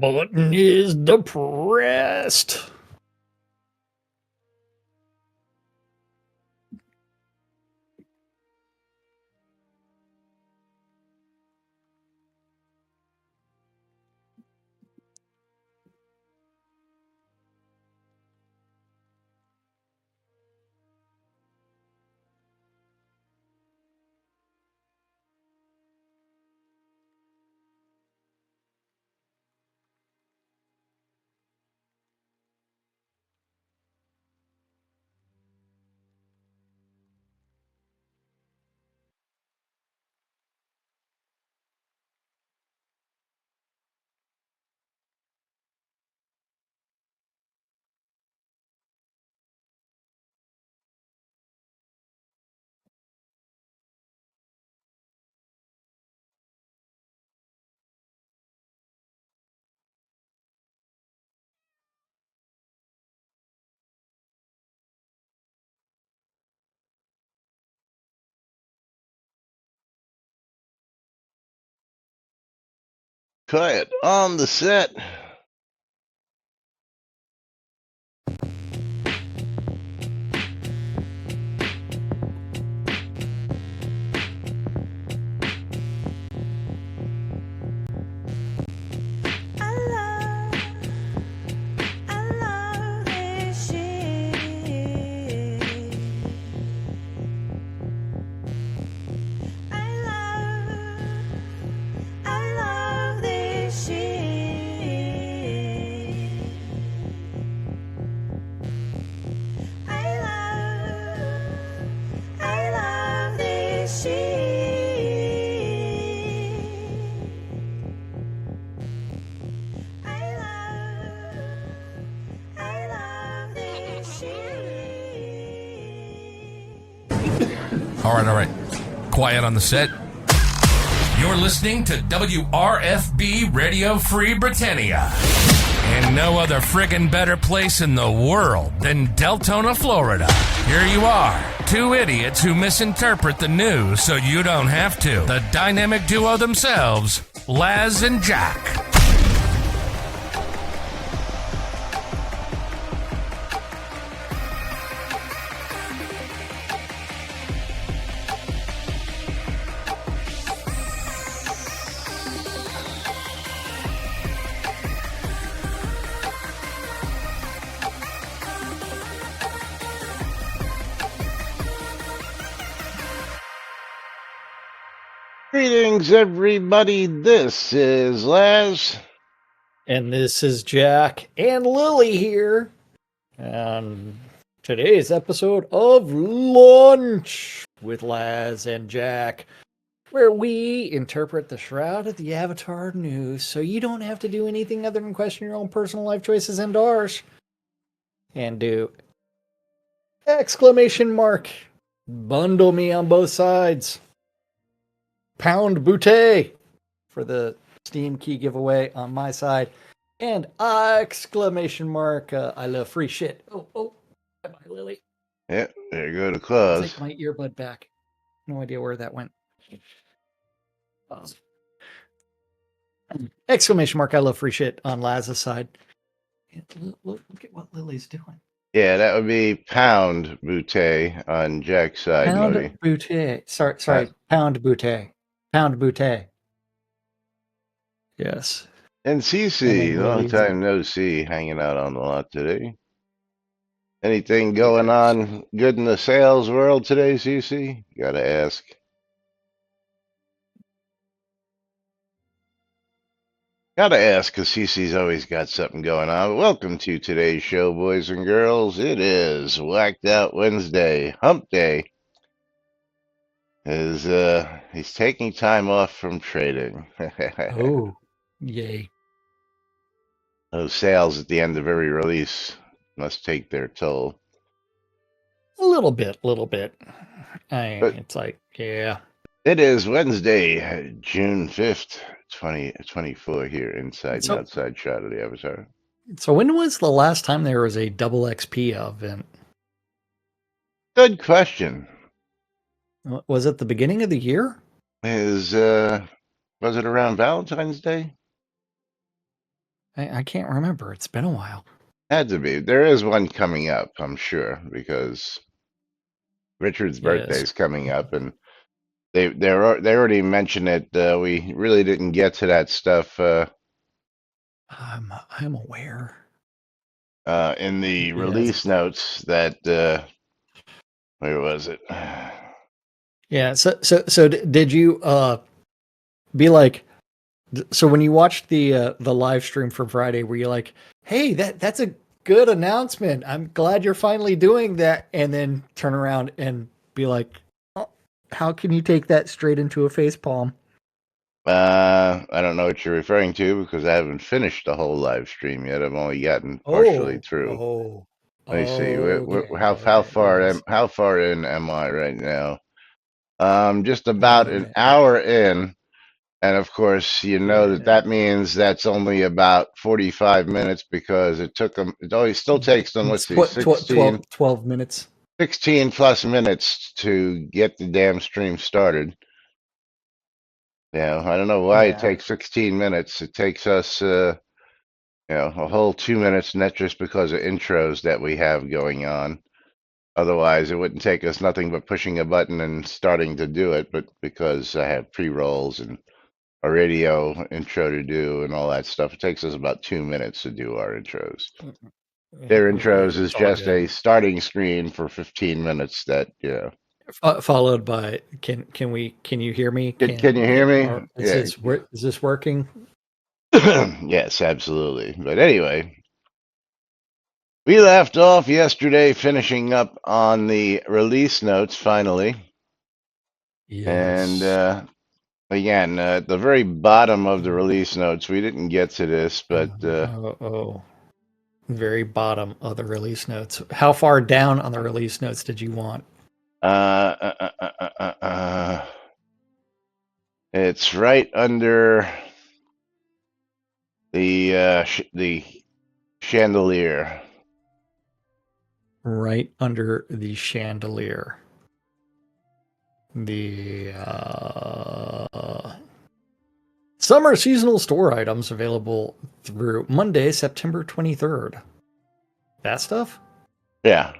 Button is depressed. Quiet on the set. All right. Quiet on the set. You're listening to WRFB Radio Free Britannia. And no other friggin' better place in the world than Deltona, Florida. Here you are, two idiots who misinterpret the news so you don't have to. The dynamic duo themselves, Laz and Jack. Greetings, everybody. This is Laz. And this is Jack and Lily here. And today's episode of Lunch with Laz and Jack, where we interpret the Shroud of the Avatar news so you don't have to do anything other than question your own personal life choices and ours. And do exclamation mark, bundle me on both sides. Pound Boutte for the Steam key giveaway on my side. And exclamation mark, I love free shit. Oh, bye-bye, Lily. Yeah, there you go to Claus. Take my earbud back. No idea where that went. Exclamation mark, I love free shit on Laz's side. Look at what Lily's doing. Yeah, that would be Pound Boutte on Jack's side. Pound Maybe. Boutte. Sorry, Pound Boutte. Pound Boutte. Yes. And Cece, long time no see, hanging out on the lot today. Anything going on good in the sales world today, Cece? Gotta ask. Gotta ask, because Cece's always got something going on. Welcome to today's show, boys and girls. It is Whacked Out Wednesday, Hump Day. He's taking time off from trading. Oh, yay. Those sales at the end of every release must take their toll. A little bit. It's like, yeah. It is Wednesday, June 5th, 2024 here inside and outside shot of the Avatar. So when was the last time there was a double XP event? Good question. Was it the beginning of the year? Was it around Valentine's Day? I can't remember. It's been a while. Had to be. There is one coming up, I'm sure, because Richard's birthday Yes. is coming up, and they already mentioned it. We really didn't get to that stuff I'm aware. in the Yes. release notes. That where was it? Yeah. Did you be like? So when you watched the live stream from Friday, were you like, "Hey, that's a good announcement. I'm glad you're finally doing that," and then turn around and be like, oh, "How can you take that straight into a facepalm?" I don't know what you're referring to because I haven't finished the whole live stream yet. I've only gotten partially Oh, through. oh, Let me see. okay, How okay. far Yes. how far in am I right now? Just about an Yeah, hour in, and of course, you know that yeah. that means that's only about 45 minutes because it took them. It always still takes them. Let's It's see, 12 minutes. 16 plus minutes to get the damn stream started. I don't know why it Yeah. takes 16 minutes. It takes us, a whole 2 minutes, and that's just because of intros that we have going on. Otherwise, it wouldn't take us nothing but pushing a button and starting to do it. But because I have pre-rolls and a radio intro to do and all that stuff, it takes us about 2 minutes to do our intros. Their intros is It's all just good. a starting screen for 15 minutes that, Followed by can you hear me? Can you hear me? Or Yeah. is this working? Yes, absolutely. But anyway, we left off yesterday finishing up on the release notes finally. And Yes. again, at the very bottom of the release notes, we didn't get to this, but Oh, very bottom of the release notes. How far down on the release notes did you want? uh, uh, uh, uh, uh, uh, it's right under the chandelier. Right under the chandelier. The summer seasonal store items available through Monday, September 23rd. That stuff? Yeah.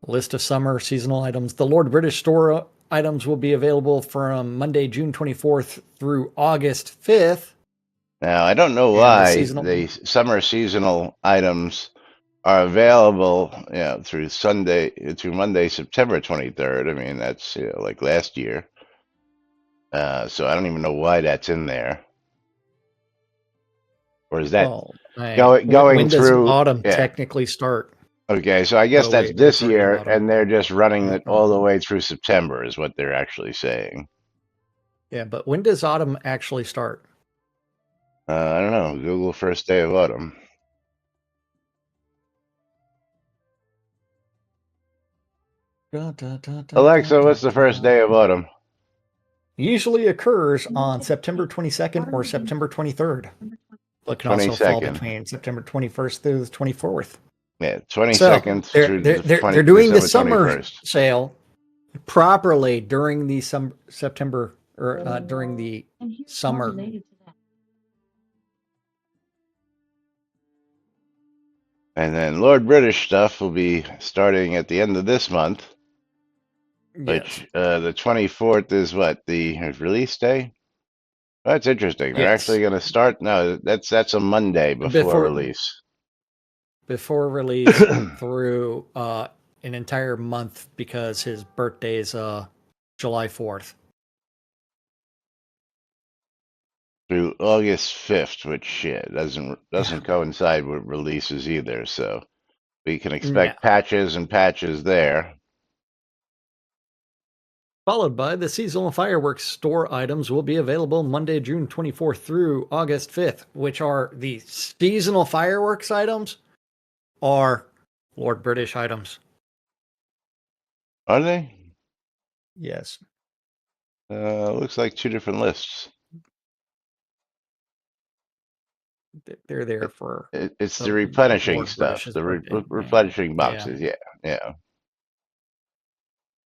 List of summer seasonal items. The Lord British store items will be available from Monday, June 24th through August 5th. Now, I don't know And the why seasonal. the summer seasonal items are available, through Monday, September 23rd. I mean, that's like last year. So I don't even know why that's in there. Or is that Well, going when does through? autumn Yeah. technically start? Okay, so I guess Oh, that's wait, we're this talking year, about and they're just running it all the autumn. way through September, is what they're actually saying. Yeah, but when does autumn actually start? I don't know. Google first day of autumn. Alexa, what's the first day of autumn? Usually occurs on September 22nd or September 23rd. But can also fall 22nd. between September 21st through the 24th. Yeah, So 22nd through they're doing the December summer 21st. sale properly during the September or during the summer. And then Lord British stuff will be starting at the end of this month, Yes. which the 24th is what, the release day? That's interesting. They're Yes. actually going to start. No, that's a Monday before release. Before release through an entire month because his birthday is July 4th. Through August 5th, which doesn't coincide with releases either. So we can No. expect patches and patches there. Followed by the seasonal fireworks store items will be available Monday, June 24th through August 5th, which are the seasonal fireworks items are Lord British items. Are they? Yes. Looks like two different lists. They're there for It's the replenishing Lord stuff, British's the birthday. replenishing Yeah. boxes. Yeah.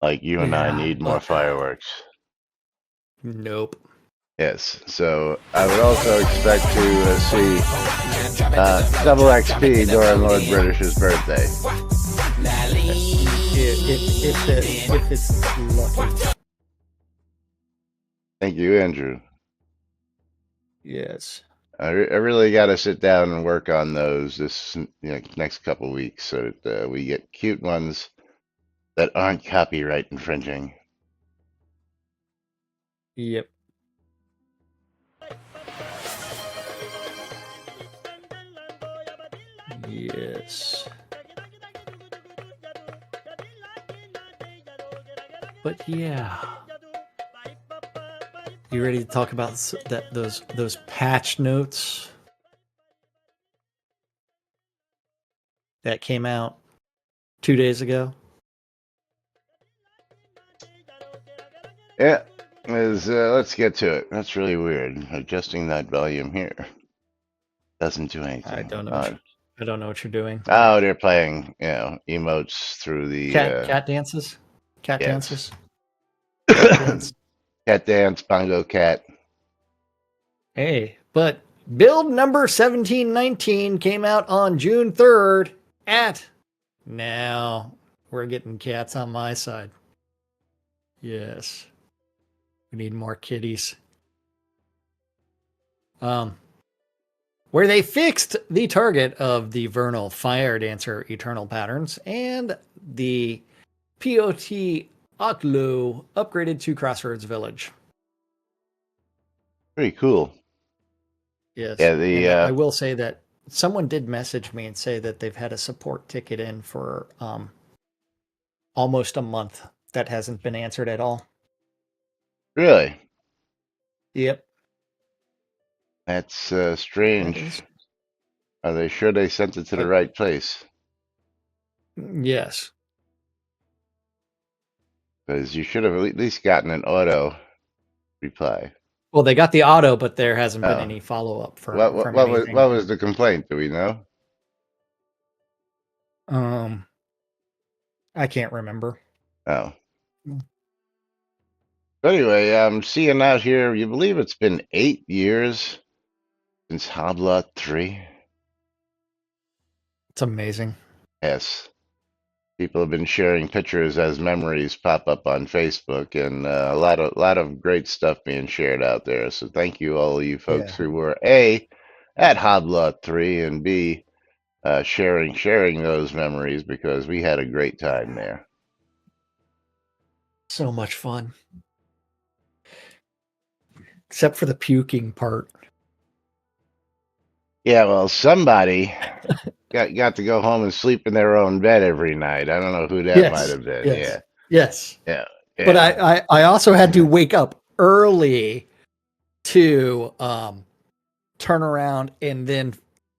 Like you and I Yeah, need more but fireworks. nope. Yes. So I would also expect to see double XP during Lord British's birthday. If it's lucky. Thank you, Andrew. Yes. I really got to sit down and work on those this next couple weeks so that we get cute ones that aren't copyright infringing. Yep. Yes. But yeah. You ready to talk about those patch notes that came out 2 days ago? Yeah, let's get to it. That's really weird. Adjusting that volume here doesn't do anything. I don't know. I don't know what you're doing. Oh, they're playing, emotes through the Cat dances. Cat yes. dances. Cat dance. Cat dance, bongo cat. Hey, but build number 1719 came out on June 3rd at. Now we're getting cats on my side. Yes. We need more kitties. Where they fixed the target of the Vernal Fire Dancer Eternal Patterns and the POT Oklo upgraded to Crossroads Village. Pretty cool. Yes. Yeah, I will say that someone did message me and say that they've had a support ticket in for almost a month that hasn't been answered at all. Really? Yep. That's strange. Are they sure they sent it to the right place? Yes. Because you should have at least gotten an auto reply. Well, they got the auto, but there hasn't been any follow up from anything. What was the complaint? Do we know? I can't remember. Oh. Anyway, I'm seeing out here, you believe it's been 8 years since Hoblot 3? It's amazing. Yes. People have been sharing pictures as memories pop up on Facebook, and a lot of great stuff being shared out there. So thank you, all of you folks who were A, at Hoblot 3, and B, sharing those memories, because we had a great time there. So much fun. Except for the puking part. Yeah, well, somebody got to go home and sleep in their own bed every night. I don't know who that might have been. Yes. Yeah. But I also had to wake up early to turn around and then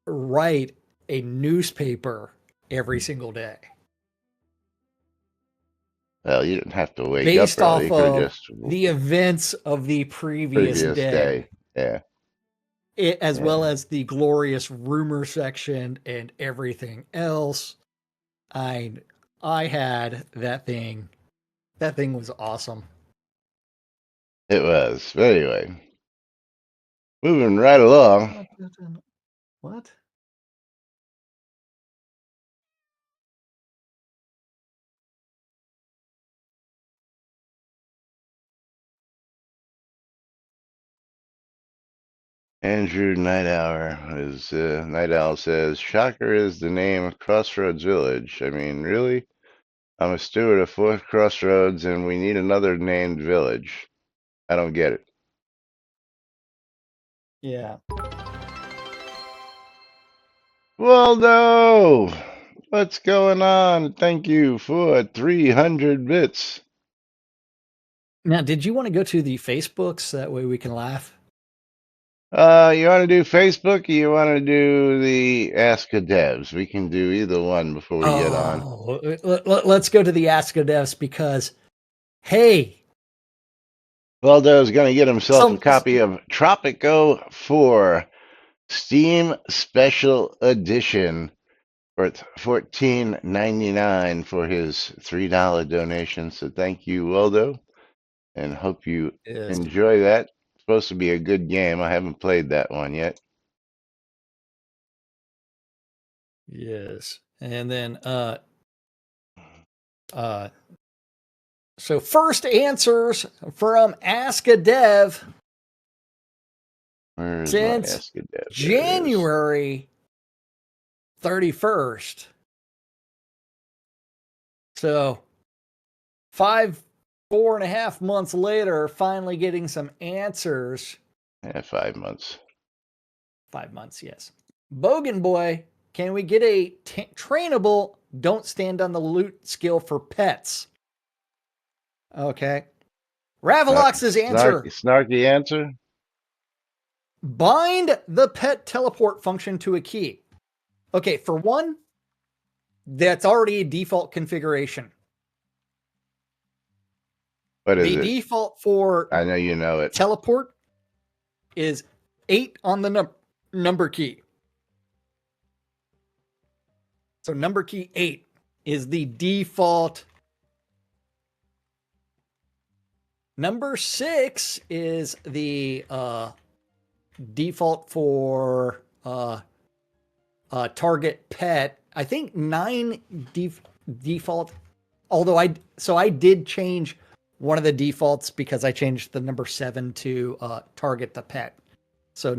write a newspaper every single day. Well, you didn't have to wake based up early. Off of the events of the previous day. Yeah. As well as the glorious rumor section and everything else. I had that thing. That thing was awesome. It was. But anyway, moving right along. What? Andrew Night Owl says, Shocker is the name of Crossroads Village. I mean, really? I'm a steward of 4th Crossroads and we need another named village. I don't get it. Yeah. Waldo! What's going on? Thank you for 300 bits. Now, did you want to go to the Facebooks? That way we can laugh. You want to do Facebook or you want to do the Ask a Devs? We can do either one before we get on. Let's go to the Ask a Devs because, hey. Waldo's going to get himself a copy of Tropico 4 Steam Special Edition for $14.99 for his $3 donation. So thank you, Waldo, and hope you enjoy that. supposed to be a good game. I haven't played that one yet. Yes. And then so first answers from Ask a Dev Where is since my Ask a Dev? There it is. January 31st. So 4.5 months later, finally getting some answers. Yeah, 5 months. 5 months, yes. Bogan Boy, can we get a trainable don't stand on the loot skill for pets? Okay. Ravalox's answer. Snarky answer? Bind the pet teleport function to a key. Okay, for one, that's already a default configuration. What is The it? default for I know you know it. teleport is 8 on the number key. So number key 8 is the default. Number 6 is the default for target pet. I think 9 default. Although I did change one of the defaults because I changed the number 7 to target the pet. So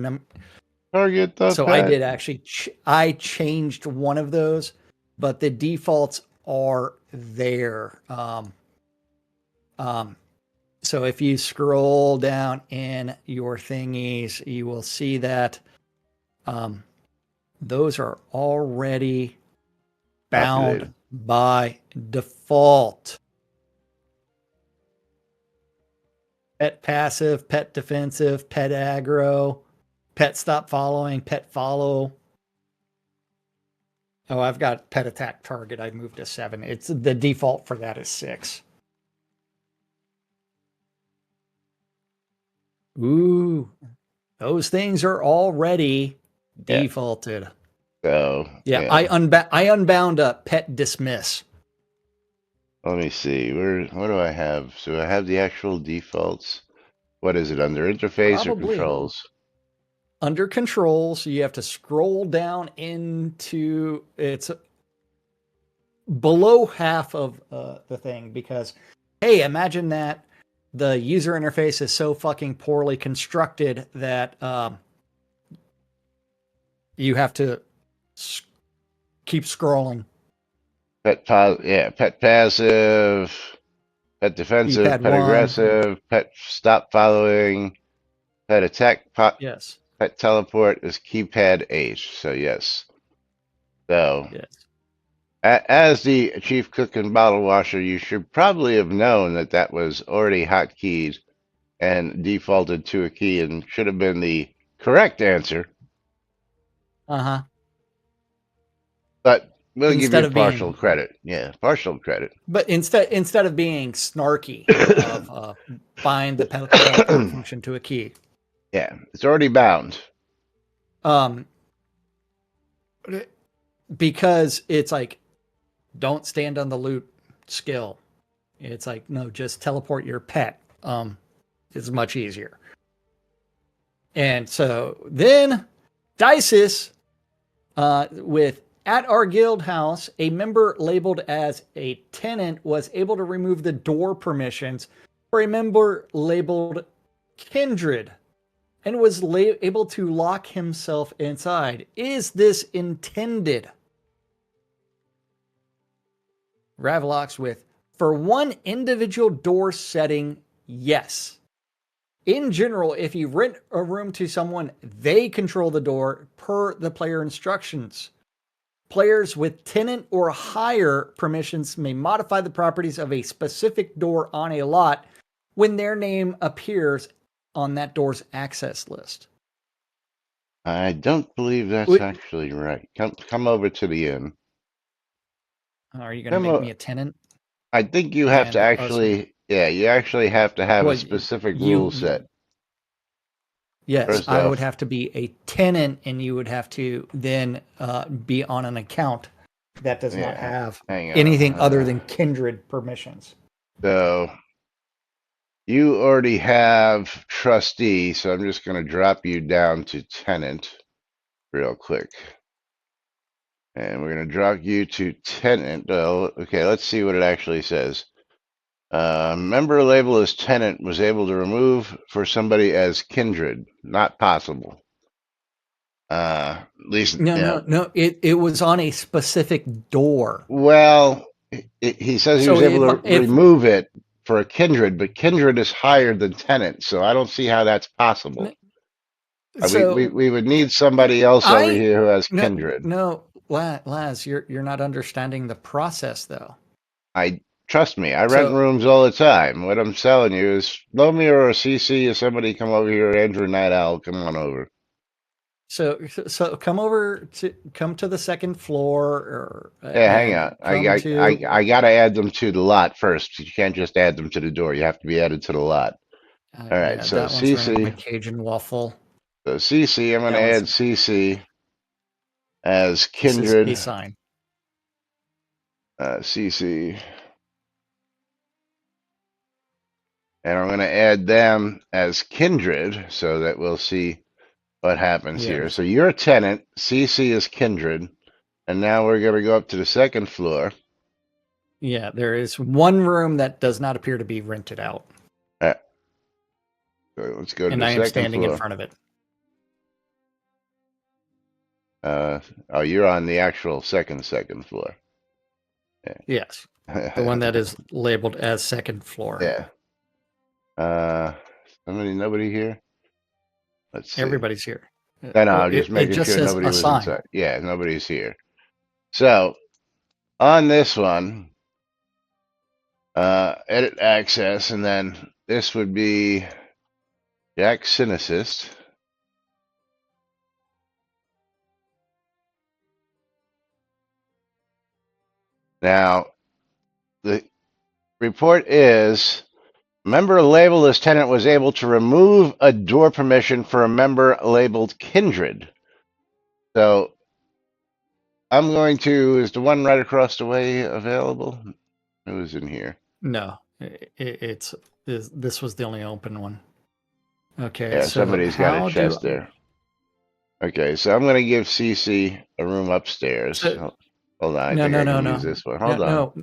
Target the so pet. I did actually. I changed one of those, but the defaults are there. So if you scroll down in your thingies, you will see that those are already bound Populated by default. Pet passive, pet defensive, pet aggro, pet stop following, pet follow. Oh, I've got pet attack target. I moved to 7. It's the default for that is 6. Ooh, those things are already defaulted. So Yeah. I unbound a pet dismiss. Let me see. What do I have? So I have the actual defaults. What is it under interface or Probably. controls? Under controls, you have to scroll down into it's below half of the thing because, hey, imagine that the user interface is so fucking poorly constructed that you have to keep scrolling. Pet passive, pet defensive, D-pad pet 1. aggressive, pet stop following, pet attack, Yes. pet teleport is keypad H. So yes. So Yes. as the chief cook and bottle washer, you should probably have known that that was already hotkeyed and defaulted to a key and should have been the correct answer. Uh-huh. But we'll give Instead you of partial being credit. Yeah, partial credit. But instead of being snarky of bind the teleport function to a key. Yeah, it's already bound. Because it's like, don't stand on the loot skill. It's like, no, just teleport your pet. It's much easier. And so then Dices with at our guild house, a member labeled as a tenant was able to remove the door permissions for a member labeled Kindred and was able to lock himself inside. Is this intended? Ravlox with, for one individual door setting, yes. In general, if you rent a room to someone, they control the door per the player instructions. Players with tenant or higher permissions may modify the properties of a specific door on a lot when their name appears on that door's access list. I don't believe that's actually right. Come over to the inn. Are you going to make me a tenant? I think you have to actually, you actually have to have a specific rule set. Yes, First I off, would have to be a tenant, and you would have to then be on an account that does not have anything other than kindred permissions. So You already have trustee, so I'm just going to drop you down to tenant real quick. And we're going to drop you to tenant. Oh, okay, let's see what it actually says. Member label as tenant was able to remove for somebody as kindred. Not possible. At least, No. It was on a specific door. Well, he says he So was able to if remove it for a kindred, but kindred is higher than tenant, so I don't see how that's possible. so We would need somebody else over I here who has no kindred. no Laz, you're not understanding the process though. Trust me, I rent So rooms all the time. What I'm telling you is, Lomi or CC or somebody come over here. Andrew Night Owl, come on over. so come to the second floor, or Yeah, hang and on. come to I gotta add them to the lot first. You can't just add them to the door. You have to be added to the lot. All right, yeah, so that one's running CC. my Cajun waffle. So CC, I'm gonna That one's add CC as this is a kindred. sign. CC. And I'm going to add them as kindred so that we'll see what happens here. Yes. So you're a tenant, CC is kindred, and now we're going to go up to the second floor. Yeah, there is one room that does not appear to be rented out, So let's go to and the I am second standing floor. in front of it. Oh, you're on the actual second floor. Yes, the one that is labeled as second floor. Yeah. Nobody here? Let's see. Everybody's here. No, I'm just making it just sure says nobody was assign. inside. Yeah, nobody's here. So on this one, edit access, and then this would be Jack Synicist. Now, the report is member labeled as tenant was able to remove a door permission for a member labeled kindred. So I'm going to, is the one right across the way available? Who's in here? No, this was the only open one. Okay, Yeah, so somebody's got a chest there. Okay, so I'm going to give CC a room upstairs. Hold on, I think I can use this one. Hold on. No.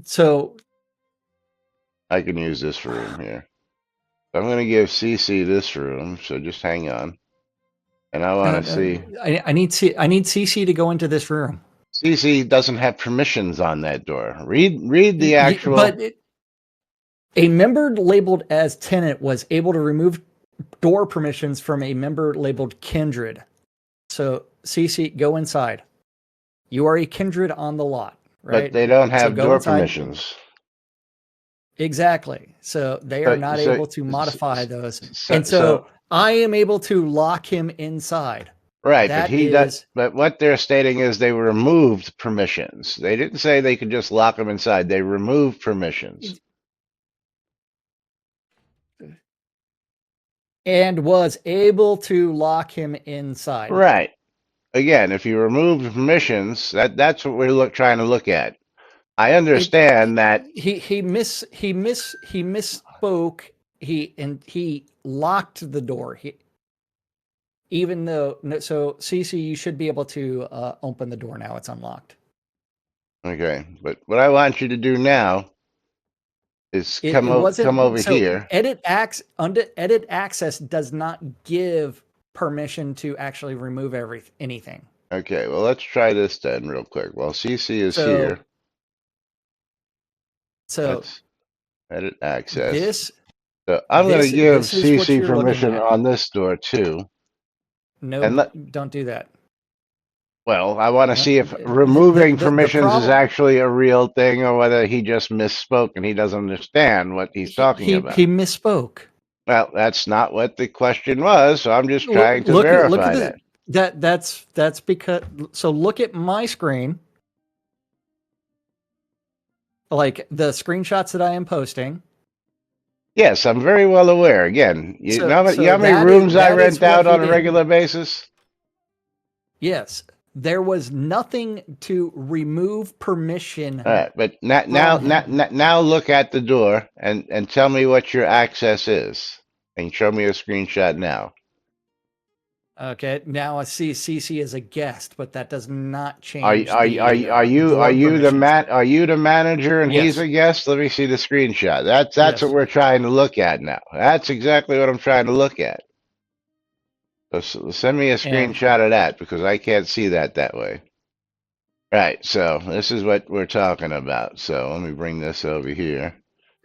So I can use this room here. I'm going to give CC this room, so just hang on. And I want to see. I need CC to go into this room. CC doesn't have permissions on that door. Read the actual. But a member labeled as tenant was able to remove door permissions from a member labeled kindred. So CC, go inside. You are a kindred on the lot, right? But they don't have door inside. permissions. Exactly. So they are not able to modify those. So I am able to lock him inside. Right, but he does. But what they're stating is they removed permissions. They didn't say they could just lock him inside. They removed permissions. And was able to lock him inside. Right. Again, if you remove the permissions, that's what we're trying to look at. I understand that he misspoke. He locked the door. Even though so CC, you should be able to open the door now. It's unlocked. Okay, but what I want you to do now is come over here. Edit access does not give permission to actually remove anything. Okay, well, let's try this then real quick. Well, CC is here. So let's edit access. I'm I'm going to give CC permission on this door too. No, don't do that. Well, I want to see if removing permissions is actually a real thing or whether he just misspoke and he doesn't understand what he's talking about. He misspoke. Well, that's not what the question was, so I'm just trying to verify that. That's because. So look at my screen, like the screenshots that I am posting. Yes, I'm very well aware. Again, you know how many rooms I rent out on a regular basis? Yes. there was nothing to remove permission. All right, but now look at the door and tell me what your access is, and show me a screenshot now. Okay, now I see CC as a guest, but that does not Are change are door you the permissions. are you the manager and he's Yes. a guest? Let me see the screenshot. That's Yes. what we're trying to look at now. That's exactly what I'm trying to look at. So send me a screenshot of that because I can't see that way. Right. So this is what we're talking about. So let me bring this over here.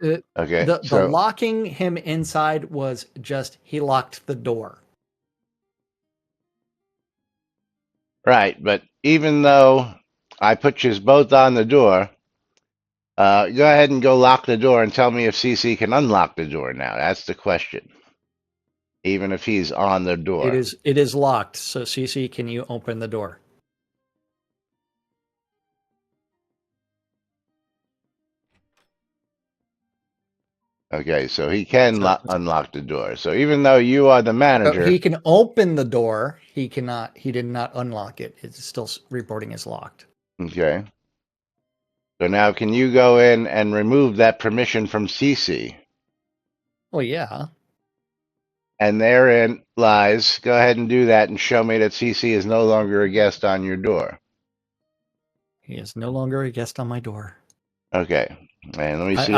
Okay. The locking him inside was just he locked the door. Right, but even though I put you both on the door, go ahead and go lock the door and tell me if CC can unlock the door now. That's the question. Even if he's on the door. It is locked. So CC, can you open the door? Okay, so he can unlock the door. So even though you are the manager, he can open the door. He cannot. He did not unlock it. It's still reporting as locked. Okay. So now can you go in and remove that permission from CC? Well, yeah. And therein lies, go ahead and do that and show me that CC is no longer a guest on your door. He is no longer a guest on my door. Okay. And let me see.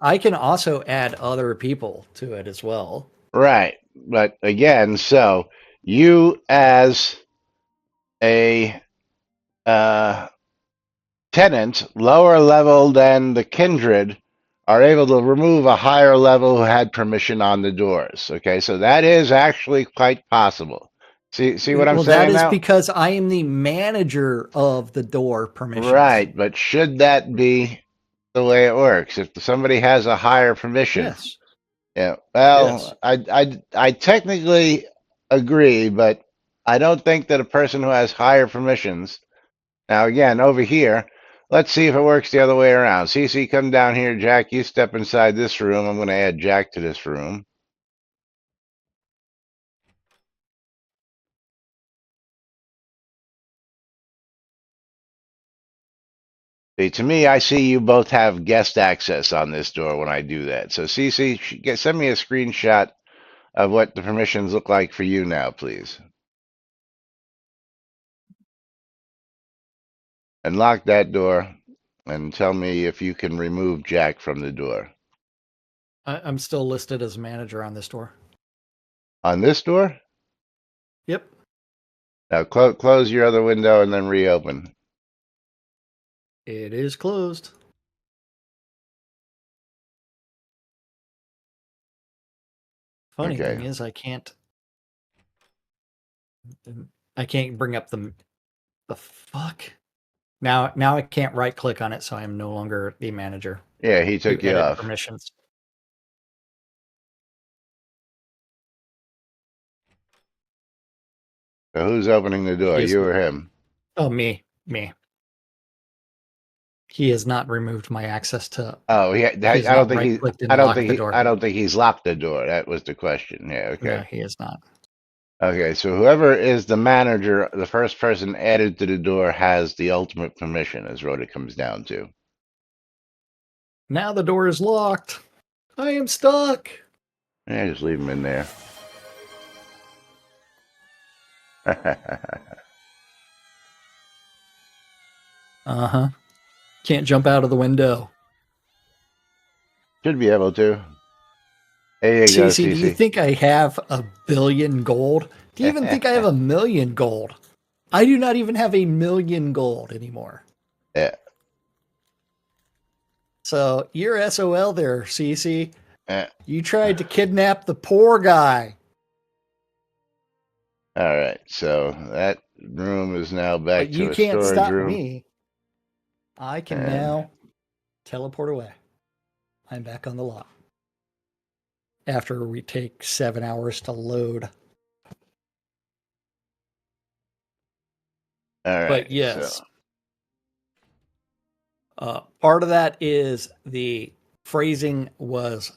I can also add other people to it as well. Right. But again, so you as a tenant, lower level than the kindred, are able to remove a higher level who had permission on the doors. Okay, so that is actually quite possible. See what I'm saying now? Well, that is because I am the manager of the door permissions. Right, but should that be the way it works? If somebody has a higher permission, yes. Yeah. Well, yes. I technically agree, but I don't think that a person who has higher permissions. Now, again, over here, let's see if it works the other way around. CC, come down here. Jack, you step inside this room. I'm going to add Jack to this room. See, to me, I see you both have guest access on this door when I do that. So, CC, send me a screenshot of what the permissions look like for you now, please. And lock that door and tell me if you can remove Jack from the door. I'm still listed as manager on this door. On this door? Yep. Now close your other window and then reopen. It is closed. Funny thing is, I can't bring up the fuck. Now I can't right click on it, so I am no longer the manager. Yeah, he took you off. Permissions. So who's opening the door? You or him? Oh, me. He has not removed my access to. Oh, yeah. I don't think he's locked the door. That was the question. Yeah. Okay. No, he is not. Okay, so whoever is the manager, the first person added to the door has the ultimate permission, is what it comes down to. Now the door is locked. I am stuck. Yeah, just leave him in there. Uh-huh. Can't jump out of the window. Should be able to. There you go, CC, do you think I have 1 billion gold? Do you even think I have 1 million gold? I do not even have 1 million gold anymore. Yeah. So you're SOL there, CC. Yeah. You tried to kidnap the poor guy. All right, so that room is now back to a storage room. You can't stop me. I can now teleport away. I'm back on the lot. After we take 7 hours to load. All right. But yes. So. Part of that is the phrasing was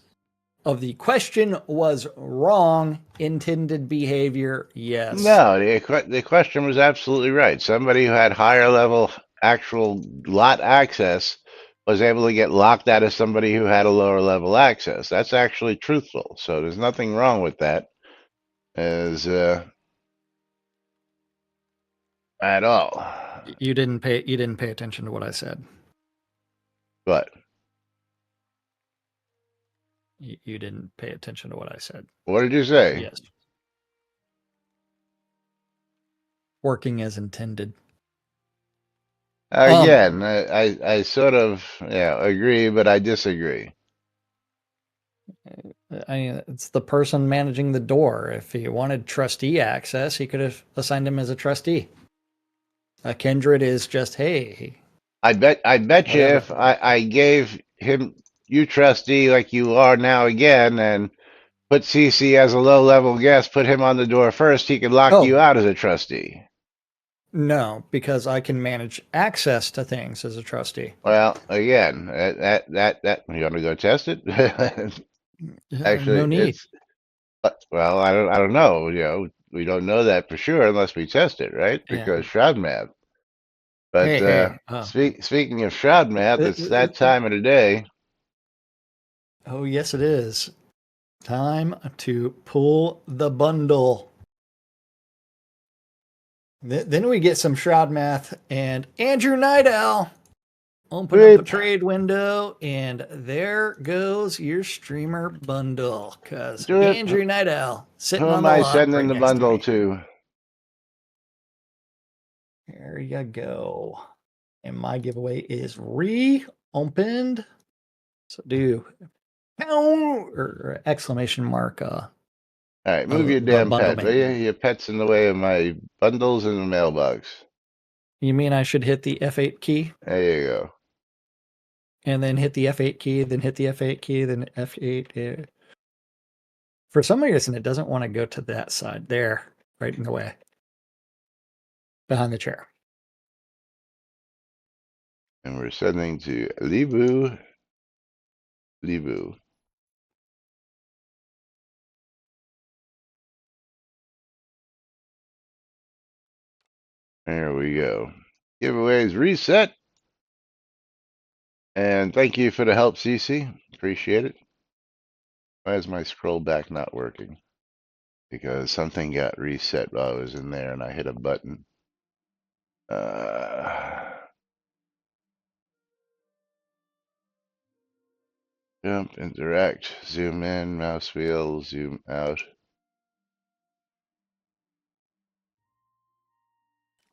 of the question was wrong. Intended behavior, yes. No, the question was absolutely right. Somebody who had higher level actual lot access was able to get locked out of somebody who had a lower level access. That's actually truthful. So there's nothing wrong with that as at all. You didn't pay attention to what I said. But You didn't pay attention to what I said. what did you say? Yes. Working as intended. Again, I sort of agree, but I disagree. It's the person managing the door. If he wanted trustee access, he could have assigned him as a trustee. A kindred is just, hey. I bet you Whatever. if I gave you trustee like you are now again and put CC as a low level guest, put him on the door first, he could lock you out as a trustee. No, because I can manage access to things as a trustee. Well, again, that you want to go test it? Actually, no need. well, I don't know. You know, we don't know that for sure unless we test it, right? Because Shroud Map. But speaking of Shroud Map, it's that time of the day. Oh, yes, it is. Time to pull the bundle. Then we get some Shroud math and Andrew Night Owl. Open up a trade window, and there goes your streamer bundle. Because Andrew Night Owl sitting on the log. Who am I sending the bundle to? There you go. And my giveaway is reopened. So do pound or exclamation mark. All right, move your damn pet, will you? Your pet's in the way of my bundles in the mailbox. You mean I should hit the F8 key? There you go. And then hit the F8 key, then hit the F8 key, then F8. For some reason, it doesn't want to go to that side. There, right in the way. Behind the chair. And we're sending to Libu. There we go. Giveaways reset. And thank you for the help, CC. Appreciate it. Why is my scroll back not working? Because something got reset while I was in there and I hit a button. Jump, interact, zoom in, mouse wheel, zoom out.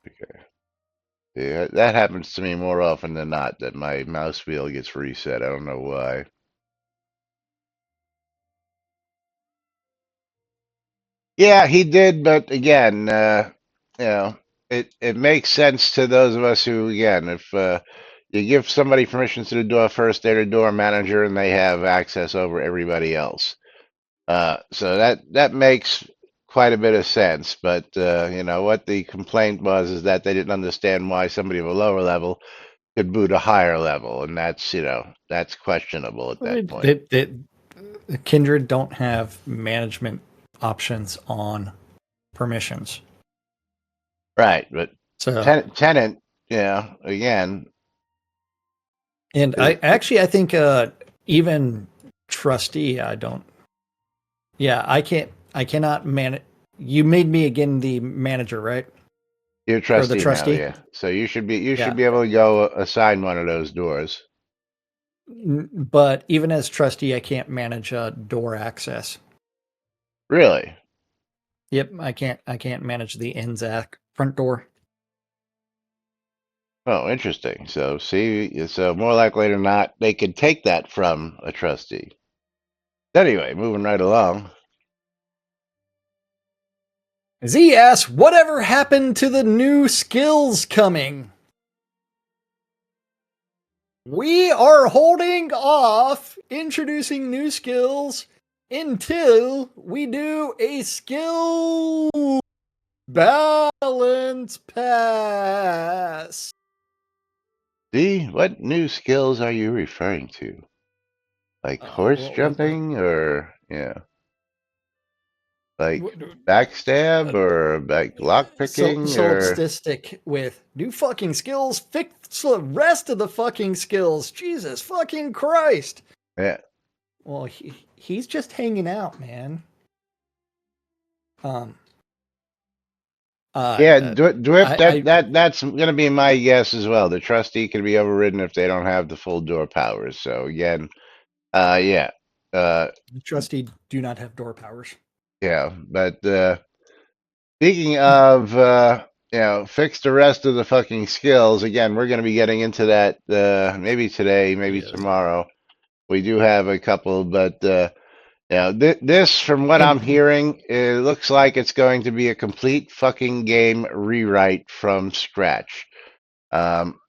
Okay. Yeah, that happens to me more often than not, that my mouse wheel gets reset. I don't know why. Yeah, he did, but again, you know, it makes sense to those of us who, again, if you give somebody permissions to the door first, they're the door manager and they have access over everybody else. So that makes quite a bit of sense. But you know, what the complaint was is that they didn't understand why somebody of a lower level could boot a higher level, and that's, you know, that's questionable at that point. Kindred don't have management options on permissions. Right, but so tenant, yeah, again. And I think even trustee, I don't. Yeah, I cannot manage. You made me again the manager, right? You're trustee, or the trustee now, yeah. So you should be able to go assign one of those doors. But even as trustee, I can't manage door access. Really? Yep, I can't manage the NZAC front door. Oh, interesting. So see, so more likely than not, they could take that from a trustee. Anyway, moving right along. Z asks, whatever happened to the new skills coming? We are holding off introducing new skills until we do a skill balance pass. Z, what new skills are you referring to? Like horse jumping or like backstab or like lock picking or solipsistic with new fucking skills. Fix the rest of the fucking skills. Jesus fucking Christ. yeah. Well, he's just hanging out, man. Dwip, that's gonna be my guess as well. The trustee can be overridden if they don't have the full door powers. So again, yeah. The trustee do not have door powers. Yeah, but speaking of fix the rest of the fucking skills. Again, we're going to be getting into that maybe today, maybe tomorrow. We do have a couple, but this, from what I'm hearing, it looks like it's going to be a complete fucking game rewrite from scratch.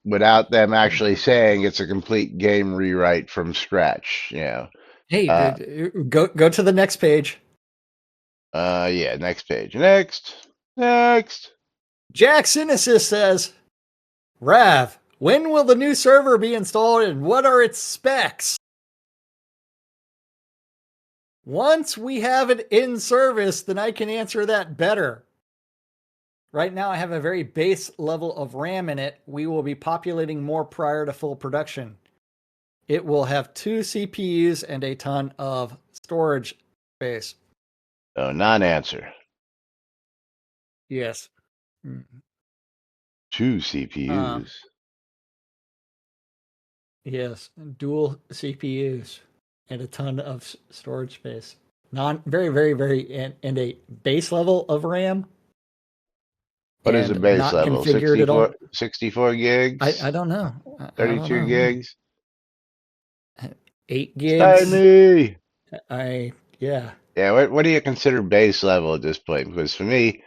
Without them actually saying it's a complete game rewrite from scratch. Hey, go to the next page. Yeah, next page. Next. Jack Synesis says, Rav, when will the new server be installed and what are its specs? Once we have it in service, then I can answer that better. Right now, I have a very base level of RAM in it. We will be populating more prior to full production. It will have 2 CPUs and a ton of storage space. So, non-answer. Yes. 2 CPUs. Yes, dual CPUs and a ton of storage space. Very, and a base level of RAM. What is the base level? 64 gigs? I don't know. 32 gigs? 8 gigs? Stymie! Yeah. Yeah, what do you consider base level at this point? Because for me,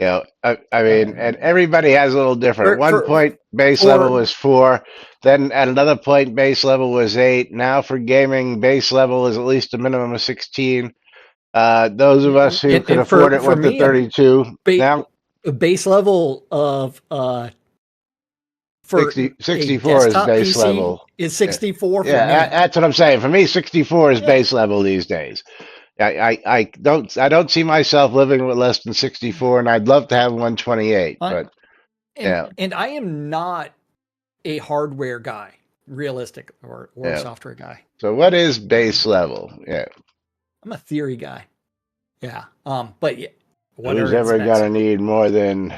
I mean, and everybody has a little different. At one point, base level was 4. Then at another point, base level was 8. Now for gaming, base level is at least a minimum of 16. Those of us who could afford it went to 32. Now, a base level of for 64 is base PC level. Is 64 for me. That's what I'm saying. For me, 64 is base level these days. I don't see myself living with less than 64, and I'd love to have 128. And I am not a hardware guy, realistic or a software guy. So what is base level? Yeah, I'm a theory guy. Yeah. But yeah, who's ever gonna need more than?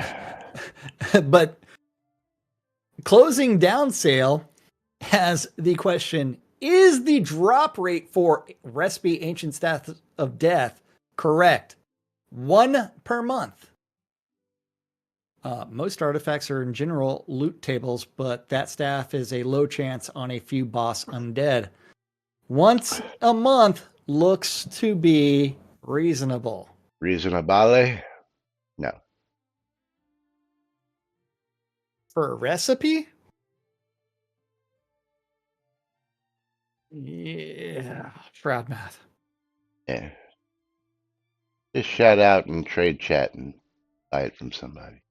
But closing down sale has the question: is the drop rate for Recipe Ancient Staff of Death correct? 1 per month. Most artifacts are in general loot tables, but that staff is a low chance on a few boss undead. Once a month looks to be reasonable. Reasonable? No. For a recipe? Yeah, Shroud math. Yeah. Just shout out and trade chat and buy it from somebody.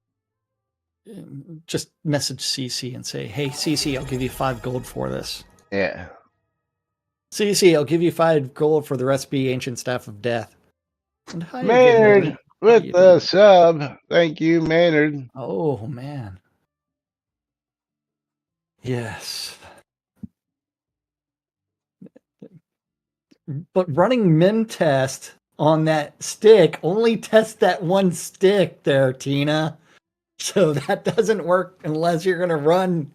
Just message CC and say, hey, CC, I'll give you 5 gold for this. Yeah. CC, I'll give you 5 gold for the Recipe Ancient Staff of Death. And Maynard with the sub. Thank you, Maynard. Oh, man. Yes. But running min test on that stick only tests that one stick there, Tina. So that doesn't work unless you're going to run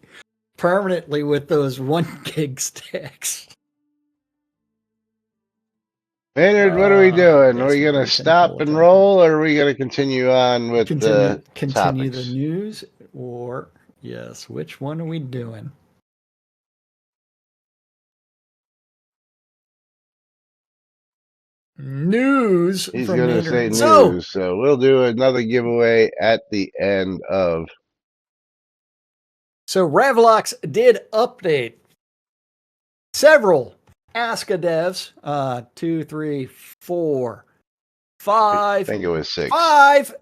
permanently with those 1 gig sticks. Maynard, what are we doing? Are we going to stop and roll, or are we going to continue on with the continue topics? the news? Or, yes, which one are we doing? News. He's going to say news, so we'll do another giveaway at the end of. So Ravlox did update several Aska devs. 2, 3, 4, 5. I think it was 6. 5.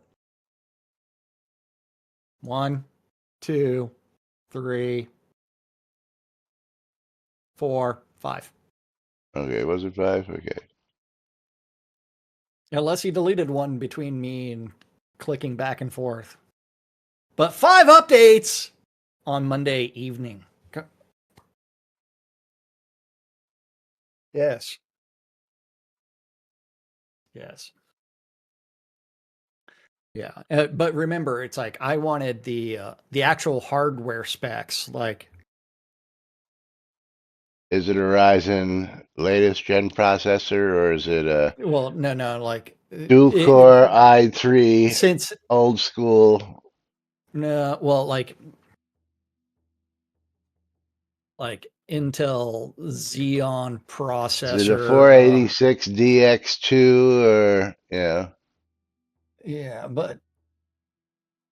1, 2, 3, 4, 5. Okay, was it 5? Okay. Unless he deleted one between me and clicking back and forth. But 5 updates on Monday evening. Yes. Yes. Yeah. But remember, it's like I wanted the actual hardware specs. Like, Is it a Ryzen latest gen processor, or is it a well, no, like dual core i3 since old school? no, well, like Intel Xeon Is it a processor. 486 DX2 or yeah? Yeah, but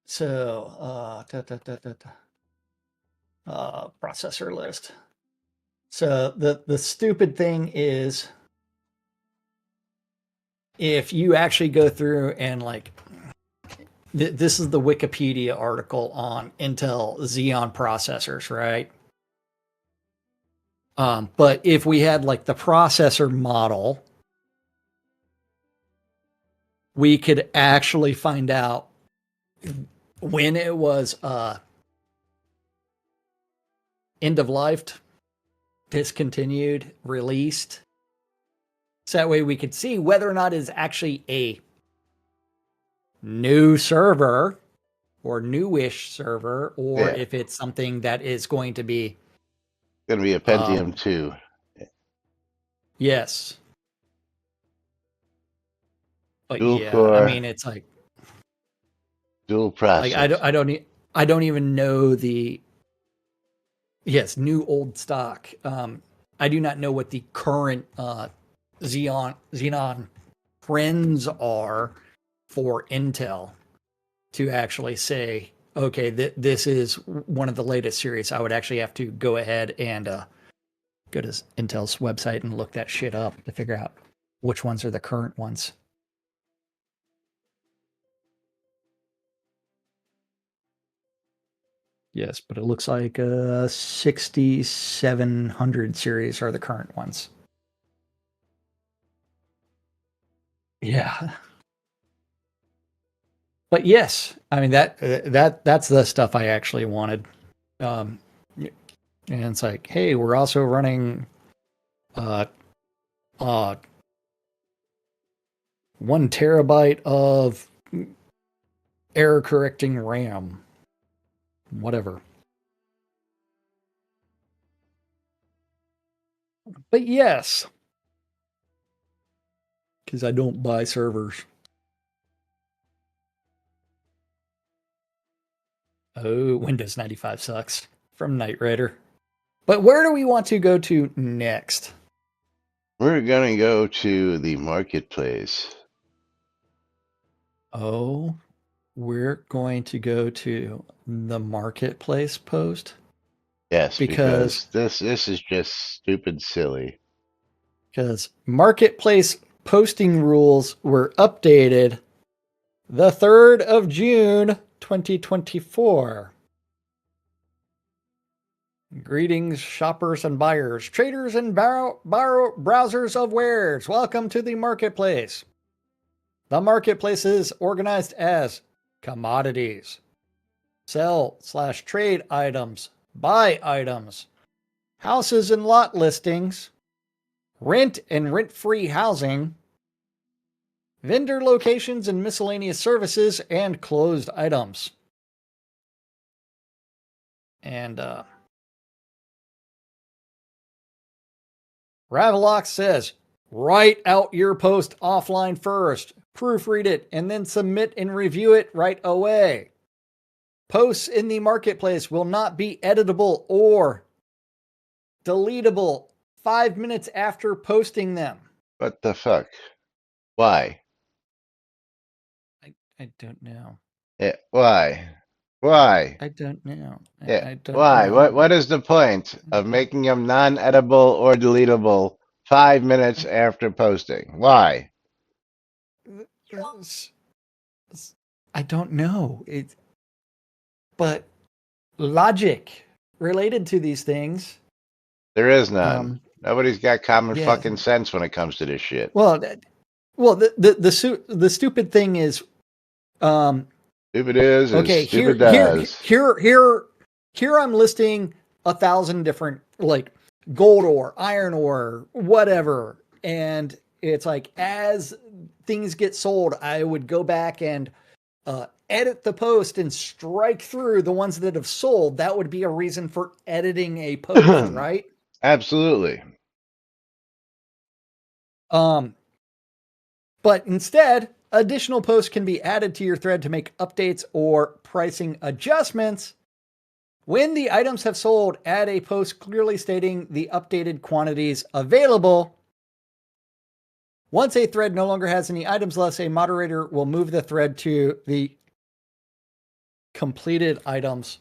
so processor list. So the stupid thing is if you actually go through and like this is the Wikipedia article on Intel Xeon processors, right? But if we had like the processor model, we could actually find out when it was end of life, discontinued, released. So that way we could see whether or not it's actually a new server or newish server, or Yeah, if it's something that is going to be gonna be a Pentium 2. yes. But Dual yeah, I core, mean it's like dual I don't processor. I don't even know the yes, new old stock. I do not know what the current Xenon trends are for Intel to actually say, okay, this is one of the latest series. I would actually have to go ahead and go to Intel's website and look that shit up to figure out which ones are the current ones. Yes, but it looks like 6700 series are the current ones. Yeah. But yes, I mean that's the stuff I actually wanted. Um, and it's like, hey, we're also running uh, uh, 1 terabyte of error correcting RAM, whatever. But yes, because I don't buy servers. Oh, Windows 95 sucks from Knight Rider. But where do we want to go to next? We're gonna go to the marketplace. Oh, we're going to go to the marketplace post Yes, because because this is just stupid silly. marketplace posting rules were updated the 3rd of June 2024. Greetings, shoppers and buyers, traders and browsers of wares. Welcome to the marketplace. The marketplace is organized as commodities, sell/trade items, buy items, houses and lot listings, rent and rent-free housing, vendor locations and miscellaneous services, and closed items. And Ravelock says, write out your post offline first, proofread it, and then submit and review it right away. Posts in the marketplace will not be editable or deletable 5 minutes after posting them. What the fuck? Why? I don't know. Yeah, why? Why? I don't know. Yeah, I don't why? know. What is the point of making them non-editable or deletable 5 minutes after posting? Why? I don't know. But logic related to these things. There is none. Nobody's got common Yeah. fucking sense when it comes to this shit. Well, the stupid thing is, Stupid is okay, stupid does. here I'm listing 1,000 different, like, gold ore, iron ore, whatever, and it's like, as things get sold, I would go back and edit the post and strike through the ones that have sold. That would be a reason for editing a post, right? Absolutely. But instead, additional posts can be added to your thread to make updates or pricing adjustments. When the items have sold, add a post clearly stating the updated quantities available. Once a thread no longer has any items left, a moderator will move the thread to the completed items.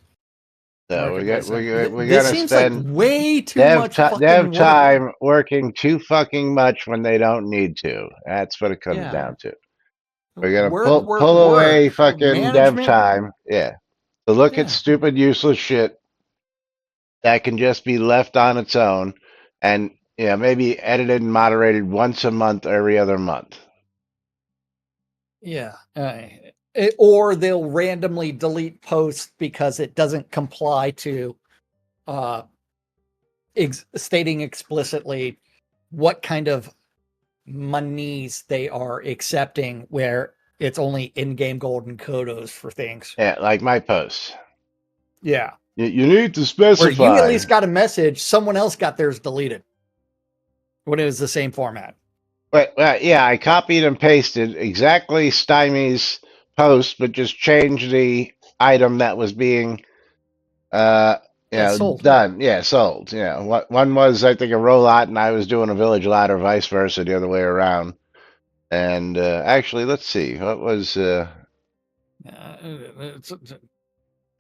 So we got This to seems like spend way too much dev fucking work. time working too fucking much when they don't need to. That's what it comes down to. We're gonna pull away fucking dev time, to look at stupid, useless shit that can just be left on its own, and maybe edited and moderated once a month, every other month. Yeah. Or they'll randomly delete posts because it doesn't comply to stating explicitly what kind of monies they are accepting, where it's only in-game gold and kodos for things. Yeah, like my posts. Yeah. You need to specify. Where you at least got a message, someone else got theirs deleted when it was the same format. But yeah, I copied and pasted exactly Stymie's post, but just changed the item that was being Sold. done. Yeah, sold. One was, I think, a rollout, and I was doing a village ladder, vice versa, the other way around. And actually, let's see, what was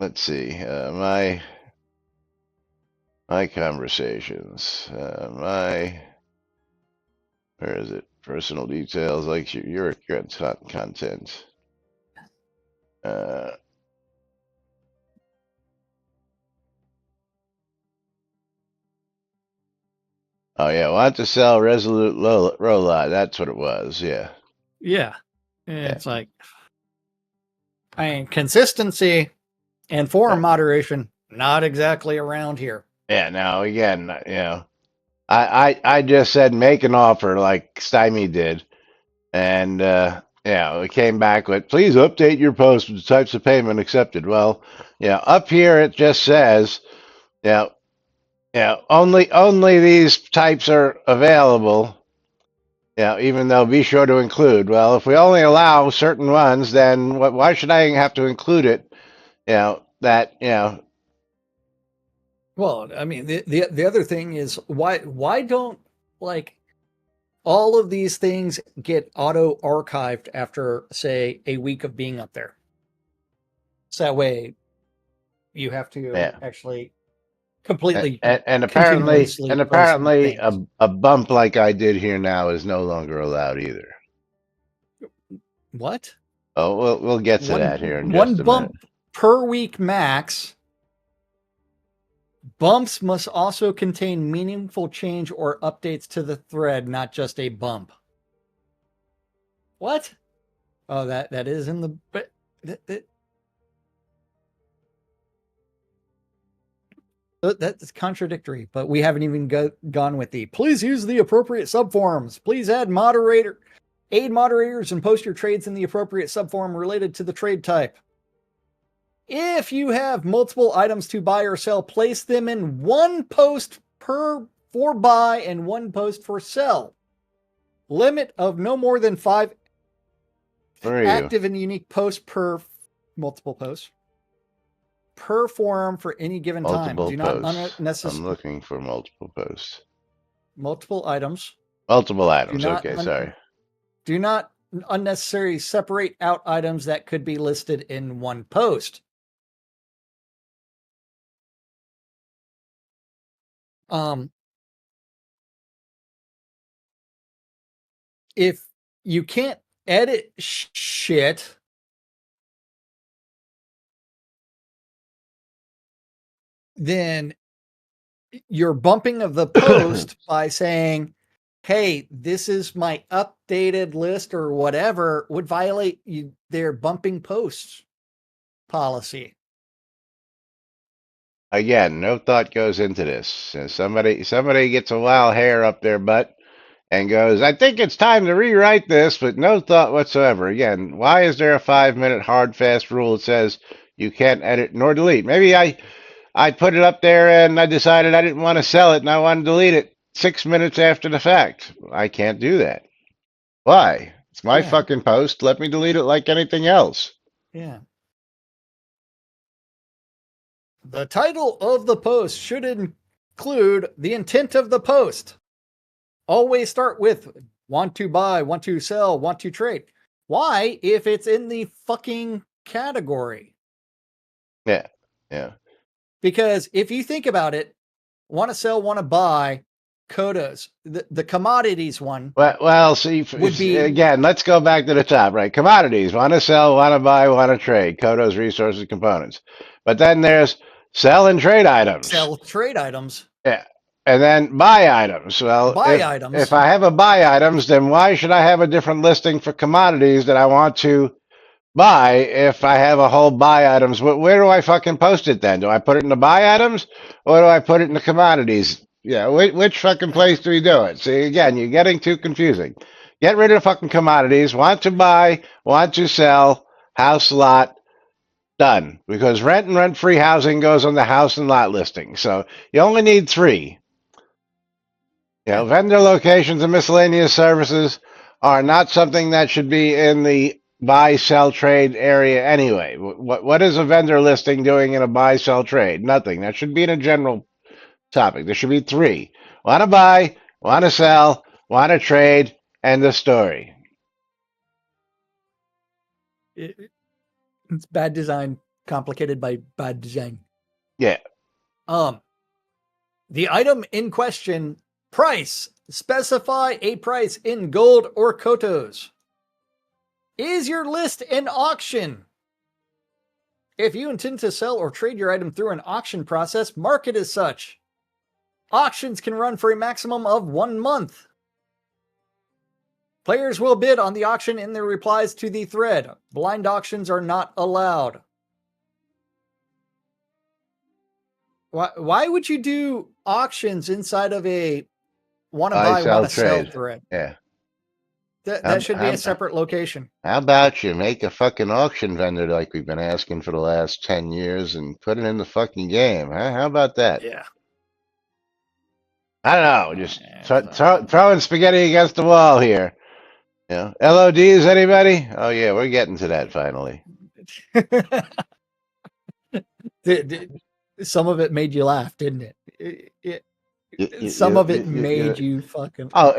let's see, my conversations, where is it? Personal details, like your content. Oh yeah, want to sell Resolute Rollout. That's what it was. Yeah. Yeah. It's like, consistency and forum moderation, not exactly around here. Yeah. Now again, I just said make an offer like Stymie did, and it came back with, please update your post with the types of payment accepted. Well, up here it just says, only these types are available. Even though be sure to include. Well, if we only allow certain ones, then why should I have to include it? Well, I mean, the other thing is, why don't, like, all of these things get auto archived after, say, a week of being up there? So that way you have to actually completely and apparently a bump like I did here now is no longer allowed either. What? Oh, we'll get to that here in just a minute. 1 bump per week max. Bumps must also contain meaningful change or updates to the thread, not just a bump. What? Oh, that is in the... That's contradictory, but we haven't even gone with the please use the appropriate subforums. Please aid moderators and post your trades in the appropriate subforum related to the trade type. If you have multiple items to buy or sell, place them in one post for buy and one post for sell. Limit of no more than 5 active and unique posts per multiple posts per forum for any given time. Do not unnecessarily. I'm looking for multiple posts. Multiple items. Multiple items. Okay, sorry. Do not unnecessarily separate out items that could be listed in one post. If you can't edit shit, then your bumping of the post by saying, hey, this is my updated list or whatever would violate their bumping posts policy. Again, no thought goes into this. Somebody gets a wild hair up their butt and goes, I think it's time to rewrite this, but no thought whatsoever. Again, why is there a 5-minute hard fast rule that says you can't edit nor delete? Maybe I put it up there and I decided I didn't want to sell it and I want to delete it 6 minutes after the fact. I can't do that. Why? It's my fucking post. Let me delete it like anything else. Yeah. The title of the post should include the intent of the post. Always start with want to buy, want to sell, want to trade. Why if it's in the fucking category? Yeah. Yeah. Because if you think about it, want to sell, want to buy, quotas, the commodities one. Well, see, would be, again, let's go back to the top, right? Commodities, want to sell, want to buy, want to trade, quotas, resources, components. But then there's sell and trade items. Sell trade items. Yeah. And then buy items. Well, items. If I have a buy items, then why should I have a different listing for commodities that I want to buy if I have a whole buy items? Where do I fucking post it then? Do I put it in the buy items or do I put it in the commodities? Yeah, which fucking place do we do it? See, again, you're getting too confusing. Get rid of the fucking commodities. Want to buy, want to sell, house, lot, done. Because rent and rent-free housing goes on the house and lot listing. So you only need 3. Vendor locations and miscellaneous services are not something that should be in the buy, sell, trade area anyway. What is a vendor listing doing in a buy, sell, trade? Nothing. That should be in a general topic. There should be 3. Want to buy, want to sell, want to trade, and the story. It's bad design, complicated by bad design. Yeah. The item in question, price. Specify a price in gold or kotos. Is your list an auction? If you intend to sell or trade your item through an auction process, mark it as such. Auctions can run for a maximum of 1 month. Players will bid on the auction in their replies to the thread. Blind auctions are not allowed. Why would you do auctions inside of a want to buy, want to sell thread? Yeah. That should be a separate location. How about you make a fucking auction vendor like we've been asking for the last 10 years and put it in the fucking game? Huh? How about that? Yeah. I don't know. Just throwing spaghetti against the wall here. LODs, anybody? Oh, yeah, we're getting to that finally. Some of it made you laugh, didn't it? Some of it made you fucking... Oh,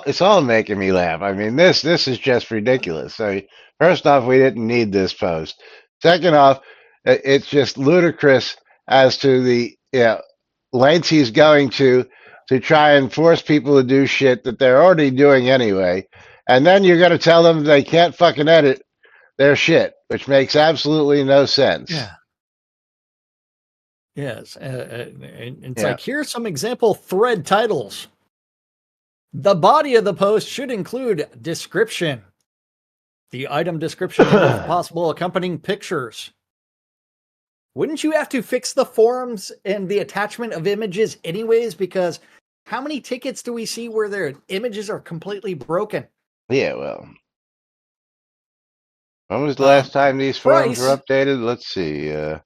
it's all making me laugh. I mean, this is just ridiculous. So, first off, we didn't need this post. Second off, it's just ludicrous as to the lengths he's going to try and force people to do shit that they're already doing anyway. And then you're going to tell them they can't fucking edit their shit, which makes absolutely no sense. Yeah. Yes. It's like, here's some example thread titles. The body of the post should include description. The item description and possible accompanying pictures. Wouldn't you have to fix the forums and the attachment of images anyways? Because how many tickets do we see where their images are completely broken? Yeah, well. When was the last time these forums were updated? Let's see. It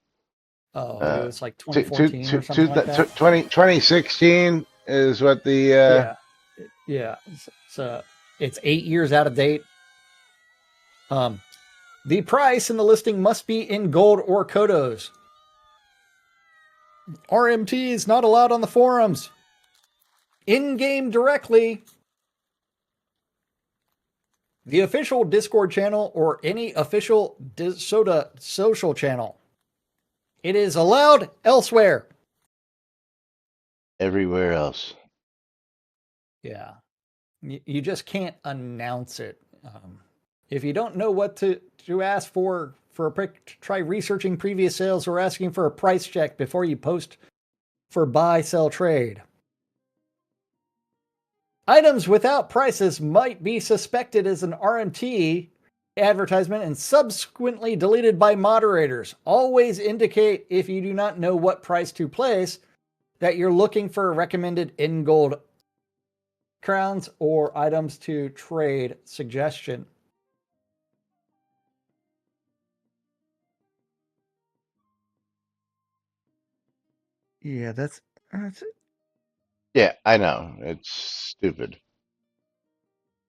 was like 2014 or something like that. 2016 is what the... Yeah. So it's 8 years out of date. The price in the listing must be in gold or kotos. RMT is not allowed on the forums. In-game directly. The official Discord channel or any official Soda social channel. It is allowed elsewhere. Everywhere else. Yeah. You just can't announce it. If you don't know what to ask for a pick, try researching previous sales or asking for a price check before you post for buy, sell, trade. Items without prices might be suspected as an RMT advertisement and subsequently deleted by moderators. Always indicate, if you do not know what price to place, that you're looking for a recommended in gold crowns or items to trade suggestion. Yeah, that's Yeah, I know. It's stupid.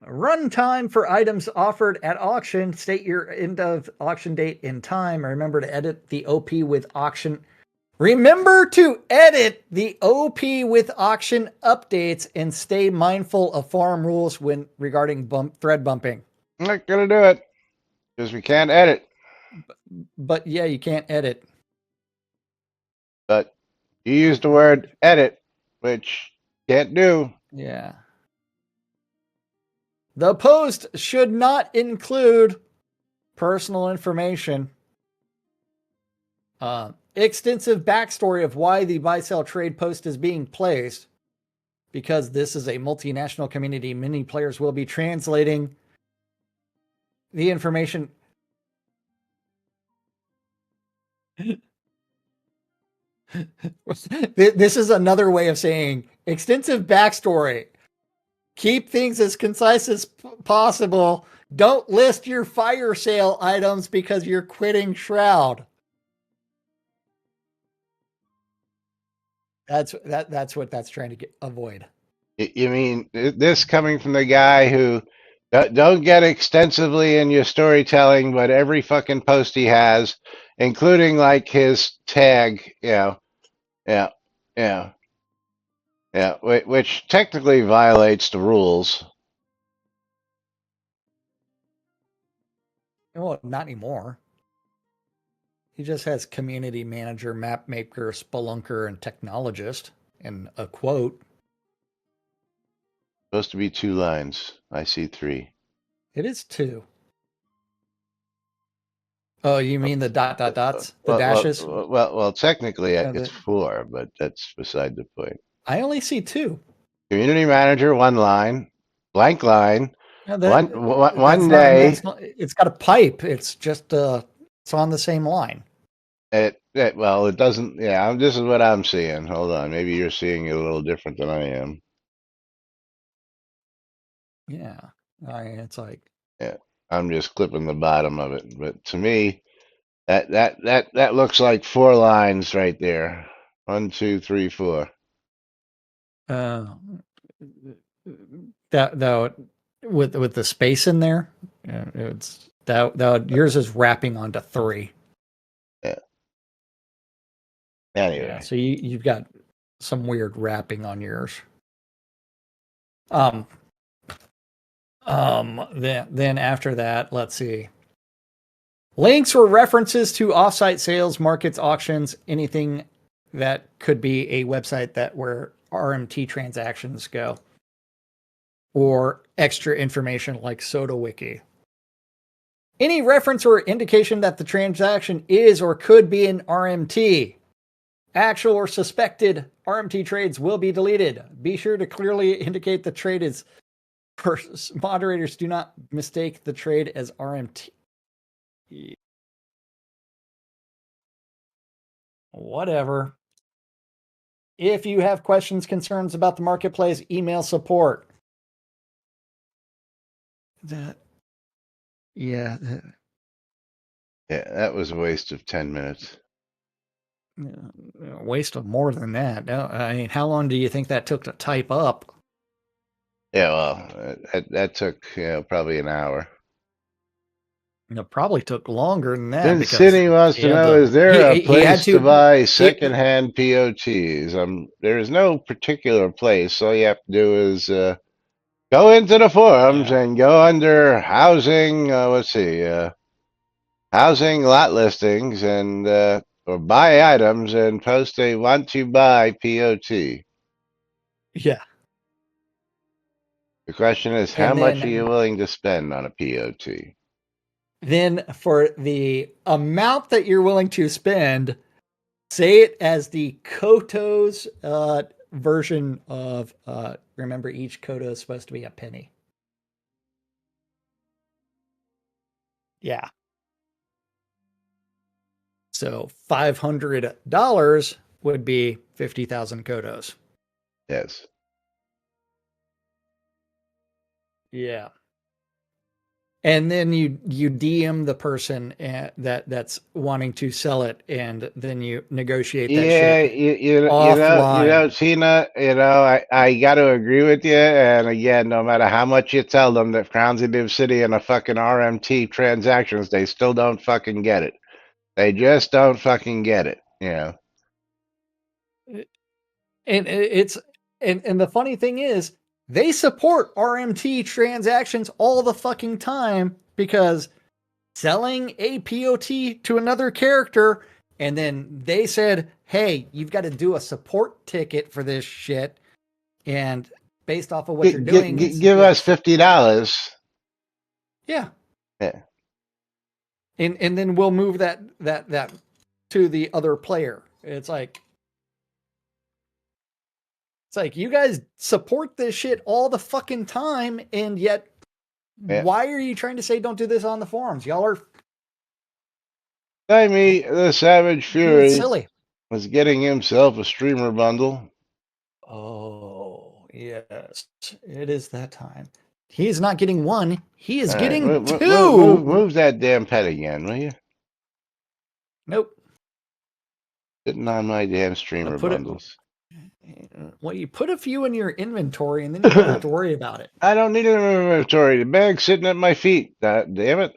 runtime for items offered at auction. State your end of auction date and time. Remember to edit the OP with auction. Remember to edit the OP with auction updates and stay mindful of forum rules when regarding thread bumping. I'm not gonna do it because we can't edit. But yeah, you can't edit. But you used the word edit, which can't do. Yeah. The post should not include personal information. Extensive backstory of why the buy sell trade post is being placed. Because this is a multinational community, many players will be translating the information. This is another way of saying extensive backstory. Keep things as concise as possible. Don't list your fire sale items because you're quitting Shroud. That's what that's trying to avoid. You mean this coming from the guy who don't get extensively in your storytelling, but every fucking post he has, including like his tag, yeah, which technically violates the rules. Well, not anymore. He just has community manager, map maker, spelunker, and technologist, and a quote. Supposed to be 2 lines. I see 3. It is 2. Oh, you mean the dots, the dashes? Well, technically it's 4, but that's beside the point. I only see 2. Community manager, 1 line, blank line, No, one day. It's got a pipe. It's just it's on the same line. It doesn't. Yeah, this is what I'm seeing. Hold on, maybe you're seeing it a little different than I am. Yeah, it's like. Yeah, I'm just clipping the bottom of it, but to me, that looks like 4 lines right there. 1, 2, 3, 4. That with the space in there, it's that yours is wrapping onto 3. Yeah. Anyway, yeah, so you've got some weird wrapping on yours. Then after that, let's see. Links or references to offsite sales, markets, auctions, anything that could be a website where RMT transactions go, or extra information like SodaWiki. Any reference or indication that the transaction is or could be an RMT. Actual or suspected RMT trades will be deleted. Be sure to clearly indicate the trade is. Moderators do not mistake the trade as RMT. Whatever. If you have questions, concerns about the marketplace, email support. Yeah, that was a waste of 10 minutes. A waste of more than that. I mean, how long do you think that took to type up? Yeah, well, that took probably an hour. It probably took longer than that. Then Sydney wants to know, is there a place to buy secondhand POTs? There is no particular place. All you have to do is go into the forums and go under housing, housing lot listings, and or buy items, and post a want to buy POT. Yeah. The question is, how much are you willing to spend on a POT? Then for the amount that you're willing to spend, Say it as the Koto's version of remember each Koto is supposed to be a penny. Yeah. So $500 would be 50,000 Kotos. Yes. Yeah. And then you DM the person that's wanting to sell it, and then you negotiate that Yeah, shit you know, offline. Tina, I got to agree with you. And again, no matter how much you tell them that Transitive City and a fucking RMT transactions, they still don't fucking get it. They just don't fucking get it. You know. And it's and the funny thing is they support RMT transactions all the fucking time, because selling a POT to another character, and then they said, hey, you've got to do a support ticket for this shit, and based off of what you're doing, it's Give us yes. $50. Yeah. Yeah. And then we'll move that to the other player. It's like you guys support this shit all the fucking time, and yet Yeah. why are you trying to say don't do this on the forums? Y'all are Timmy, the Savage being Fury, silly. was getting himself a streamer bundle. Oh, yes. It is that time. He is not getting one. He is All right, getting two. move that damn pet again, will you? Nope. Sitting on my damn I'm streamer gonna put it. bundles. Well, you put a few in your inventory, and then you don't have to worry about it. I don't need an inventory. The bag's sitting at my feet. Damn it.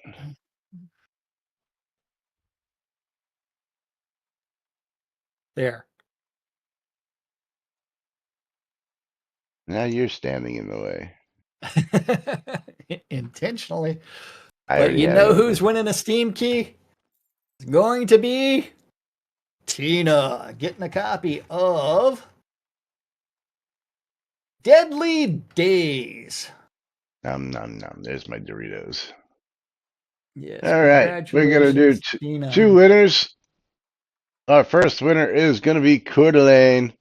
There. Now you're standing in the way. Intentionally. I But already you have know it who's open. winning a Steam key? It's going to be Tina getting a copy of Deadly Days. Nom, nom, nom. There's my Doritos. Yes, All right. We're going to do congratulations, Tina. two winners. Our first winner is going to be Coeur d'Alene.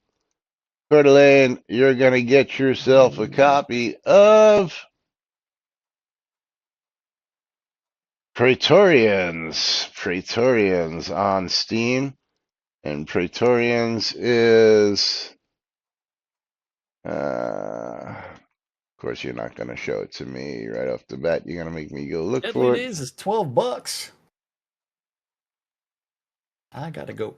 Coeur d'Alene, you're going to get yourself a copy of Praetorians. Praetorians on Steam. And Praetorians is... of course, you're not going to show it to me right off the bat. You're going to make me go look Deadly for it. Days is $12. I gotta go.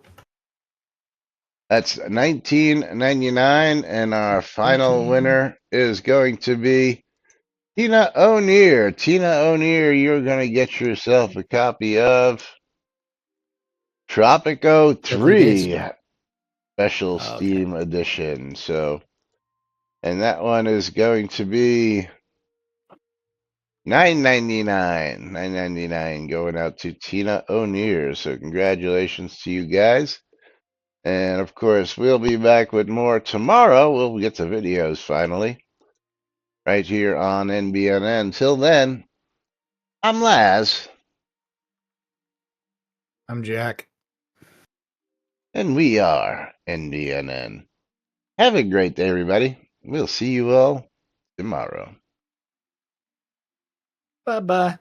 That's $19.99, and our final winner is going to be Tina O'Near. Tina O'Near, you're going to get yourself a copy of Tropico Deadly Days. 3 Special Okay. Steam Edition. So, and that one is going to be $9.99 going out to Tina O'Near. So congratulations to you guys. And of course, we'll be back with more tomorrow. We'll get to videos finally. Right here on NBNN. Until then, I'm Laz. I'm Jack. And we are NBNN. Have a great day, everybody. We'll see you all tomorrow. Bye-bye.